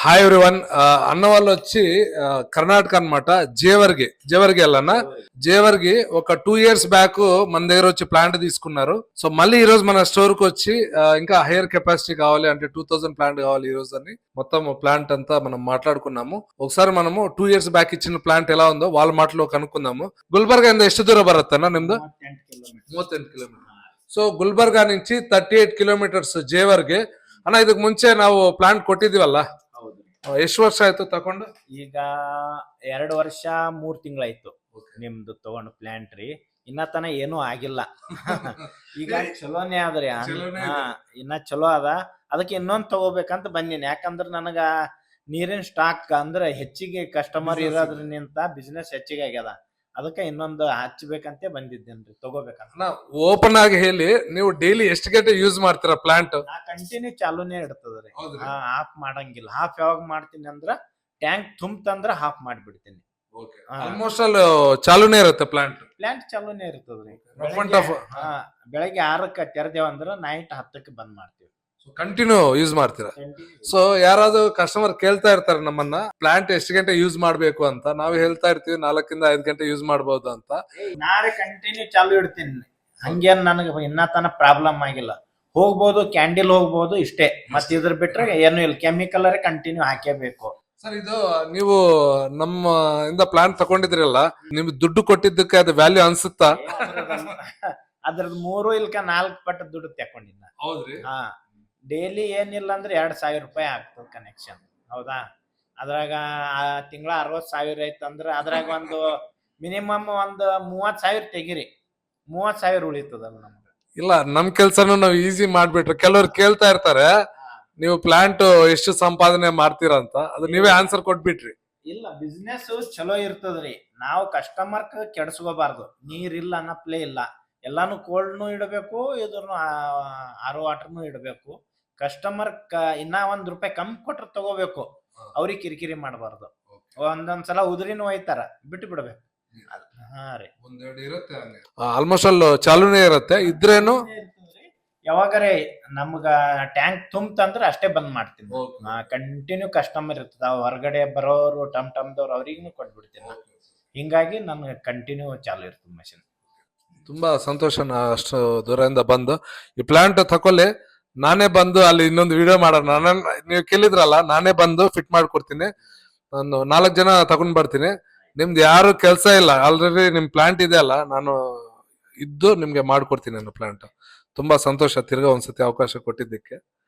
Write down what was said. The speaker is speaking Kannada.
Hi everyone. అన్న వాళ్ళు వచ్చి కర్ణాటక అన్నమాట. జేవర్గి అన్న జేవర్గి ఒక 2 years బ్యాక్ మన దగ్గర వచ్చి ప్లాంట్ తీసుకున్నారు. సో మళ్ళీ ఈ రోజు మన స్టోర్ కు వచ్చి ఇంకా హైయర్ కెపాసిటీ కావాలి అంటే 2000 ప్లాంట్ కావాలి ఈ రోజు అని మొత్తం ప్లాంట్ అంతా మనం మాట్లాడుకున్నాము. ఒకసారి మనము 2 years బ్యాక్ ఇచ్చిన ప్లాంట్ ఎలా ఉందో వాళ్ళ మాటలో కనుక్కుందాము. ಗುಲ್ಬರ್ಗ ಇಂದ ಎಷ್ಟು ದೂರ ಬರುತ್ತಣ್ಣ ನಿಮ್ದು? 38 ಕಿಲೋಮೀಟರ್. ಸೊ ಗುಲ್ಬರ್ಗ నుంచి 38 ಕಿಲೋಮೀಟರ್ಸ್ ಜೇವರ್ಗೆ. ಅಣ್ಣ ಇದಕ್ ಮುಂಚೆ ನಾವು ಪ್ಲಾಂಟ್ ಕೊಟ್ಟಿದೀವಲ್ಲ, ಎಷ್ಟು ವರ್ಷ ಆಯ್ತು ತಕೊಂಡು? ಈಗ 2 ವರ್ಷ 3 ತಿಂಗಳಾಯ್ತು ನಿಮ್ದು ತಗೊಂಡು ಪ್ಲಾಂಟ್ ರೀ. ಇನ್ನ ತನ ಏನೂ ಆಗಿಲ್ಲ. ಈಗ ಚಲೋನೇ ಆದ್ರಿ. ಇನ್ನ ಚಲೋ ಅದ. ಅದಕ್ಕೆ ಇನ್ನೊಂದ್ ತಗೋಬೇಕಂತ ಬಂದೀನಿ. ಯಾಕಂದ್ರ ನನಗ ನೀರಿನ ಸ್ಟಾಕ್ ಅಂದ್ರೆ ಹೆಚ್ಚಿಗೆ ಕಸ್ಟಮರ್ ಇರೋದ್ರಿಂದ ಬಿಸ್ನೆಸ್ ಹೆಚ್ಚಿಗೆ ಆಗ್ಯದ. ಅದಕ್ಕೆ ಇನ್ನೊಂದು ಹಚ್ಚಬೇಕಂತೆ ಬಂದಿದ್ದೇನ್ರಿ, ತಗೋಬೇಕಂತ. ಓಪನ್ ಆಗಿ ಹೇಳಿ, ನೀವು ಡೈಲಿ ಎಷ್ಟು ಗಂಟೆ ಯೂಸ್ ಮಾಡ್ತೀರಾ ಪ್ಲಾಂಟ್? ನಾ ಕಂಟಿನ್ಯೂ ಚಾಲೂನೇ ಇರ್ತದ್ರಿ. ಆಫ್ ಮಾಡಂಗಿಲ್ಲ. ಹಾಫ್ ಯಾವಾಗ ಮಾಡ್ತೀನಿ ಅಂದ್ರ ಟ್ಯಾಂಕ್ ತುಂಬತಂದ್ರ ಹಾಫ್ ಮಾಡ್ಬಿಡ್ತೀನಿ. ಆಲ್ಮೋಸ್ಟ್ ಆಲ್ ಚಾಲೂನೇ ಇರುತ್ತೆ ಪ್ಲಾಂಟ್ ಚಾಲೂನೇ ಇರ್ತದ್ರಿ. ಬೆಳಗ್ಗೆ 6ಕ್ಕೆ ತೆರೆದೇವಂದ್ರ ನೈಟ್ 10ಕ್ಕೆ ಬಂದ್ ಮಾಡ್ತೀವಿ. ಕಂಟಿನ್ಯೂ ಯೂಸ್ ಮಾಡ್ತೀರಾ? ಸೊ ಯಾರಾದ್ರೂ ಕಸ್ಟಮರ್ ಕೇಳ್ತಾ ಇರ್ತಾರೆ ನಮ್ಮನ್ನ, ಪ್ಲಾಂಟ್ ಎಷ್ಟು ಗಂಟೆ ಯೂಸ್ ಮಾಡ್ಬೇಕು ಅಂತ. ನಾವು ಹೇಳ್ತಾ ಇರ್ತೀವಿ 4 ಇಂದ 5 ಗಂಟೆ ಯೂಸ್ ಮಾಡಬಹುದು ಅಂತ. ನಾಳೆ ಕಂಟಿನ್ಯೂ ಚಾಲು ಇಡ್ತೀನಿ. ಹಂಗೇನ್ ನನಗೆ ಇನ್ನ ತನ ಪ್ರಾಬ್ಲಮ್ ಆಗಿಲ್ಲ. ಹೋಗ್ಬೋದು, ಕ್ಯಾಂಡಲ್ ಹೋಗ್ಬೋದು, ಇಷ್ಟೇ. ಮತ್ತೆ ಇದ್ರ ಬಿಟ್ರೆ ಏನು ಇಲ್ಲ. Chemical continue ಹಾಕೇಬೇಕು. ಸರ್, ಇದು ನೀವು ನಮ್ಮ ಇಂದ ಪ್ಲಾಂಟ್ ತಗೊಂಡಿದ್ರಲ್ಲ, ನಿಮ್ಗೆ ದುಡ್ಡು ಕೊಟ್ಟಿದ್ದಕ್ಕೆ ಅದು ವ್ಯಾಲ್ಯೂ ಅನ್ಸುತ್ತಾ? ಅದ್ರದ್ದು 3 ಇಲ್ಕ 4 ಪಟ್ಟು ದುಡ್ಡು ತಕೊಂಡಿದ್ದ. ಹೌದ್ರಿ? ಡೈಲಿ ಏನಿಲ್ಲ ಅಂದ್ರೆ 2,000 ರೂಪಾಯಿ ಆಗ್ತದ ಕನೆಕ್ಷನ್. ಹೌದಾ? ಅದ್ರಾಗ ತಿಂಗಳ 60,000 ಐತಂದ್ರ ಅದ್ರಾಗ ಒಂದು ಮಿನಿಮಮ್ ಒಂದು 30,000 ತೆಗಿರಿ. 30,000 ಉಳಿತದಲ್ಲ ನಮ್ಗೆ. ಇಲ್ಲ, ನಮ್ ಕೆಲ್ಸನು ನಾವು ಈಸಿ ಮಾಡ್ಬಿಟ್ರೆ ಕೆಲವ್ರು ಕೇಳ್ತಾ ಇರ್ತಾರೆ, ನೀವು ಪ್ಲಾಂಟ್ ಎಷ್ಟು ಸಂಪಾದನೆ ಮಾಡ್ತೀರಾ ಅಂತ. ಅದು ನೀವೇ ಆನ್ಸರ್ ಕೊಟ್ಬಿಟ್ರಿ. ಇಲ್ಲ, ಬಿಸ್ನೆಸ್ ಚಲೋ ಇರ್ತದ್ರಿ. ನಾವು ಕಸ್ಟಮರ್ ಕೆಡ್ಸ್ಕೋಬಾರ್ದು. ನೀರಿಲ್ಲ ಅನ್ನಪ್ಲೇ ಇಲ್ಲ. ಎಲ್ಲಾನು ಕೋಲ್ಡ್ನು ಇಡಬೇಕು, ಇದ್ರನು ಆರೋ ವಾಟರ್ನು ಇಡಬೇಕು. ಕಸ್ಟಮರ್ ಇನ್ನ ₹1 ಕಮ್ಮಿ ಕೊಟ್ರೆ ತಗೋಬೇಕು. ಅವ್ರಿಗೆ ಕಿರಿಕಿರಿ ಮಾಡಬಾರ್ದು. ಒಂದೊಂದ್ಸಲ ಉದ್ರಿನೂ ಒಯ್ತಾರ, ಬಿಟ್ಟು ಬಿಡ್ಬೇಕು. ಹಾ ರೀ, ಆಲ್ಮೋಸ್ಟ್ ಆಲ್ ಚಾಲೂನೇ ಇರುತ್ತೆ. ಇದ್ರೇನು ಯಾವಾಗರೇ ನಮ್ಗ ಟ್ಯಾಂಕ್ ತುಂಬತಂದ್ರ ಅಷ್ಟೇ ಬಂದ್ ಮಾಡ್ತೀನಿ. ಕಂಟಿನ್ಯೂ ಕಸ್ಟಮರ್ ಇರ್ತದ. ಹೊರಗಡೆ ಬರೋರು ಟಮ್ದವ್ರು ಅವ್ರಿಗೂ ಕೊಟ್ಬಿಡ್ತೀನಿ. ಹಿಂಗಾಗಿ ನನ್ಗೆ ಕಂಟಿನ್ಯೂ ಚಾಲು ಇರ್ತದ ಮಷಿನ್. ತುಂಬಾ ಸಂತೋಷ. ಅಷ್ಟು ದೂರದಿಂದ ಬಂದು ಈ ಪ್ಲಾಂಟ್ ತಕೊಳ್ಳಿ. ನಾನೇ ಬಂದು ಅಲ್ಲಿ ಇನ್ನೊಂದು ವಿಡಿಯೋ ಮಾಡೋಣ. ನೀವು ಕೇಳಿದ್ರಲ್ಲ, ನಾನೇ ಬಂದು ಫಿಟ್ ಮಾಡ್ಕೊಡ್ತೀನಿ. ನಾನು 4 ಜನ ತಗೊಂಡ್ ಬರ್ತೀನಿ. ನಿಮ್ದು ಯಾರು ಕೆಲಸ ಇಲ್ಲ, ಆಲ್ರೆಡಿ ನಿಮ್ ಪ್ಲಾಂಟ್ ಇದೆ ಅಲ್ಲ, ನಾನು ಇದ್ದು ನಿಮ್ಗೆ ಮಾಡ್ಕೊಡ್ತೀನಿ ನನ್ನ ಪ್ಲಾಂಟ್. ತುಂಬಾ ಸಂತೋಷ ತಿರ್ಗಾ ಒಂದ್ಸತಿ ಅವಕಾಶ ಕೊಟ್ಟಿದ್ದಕ್ಕೆ.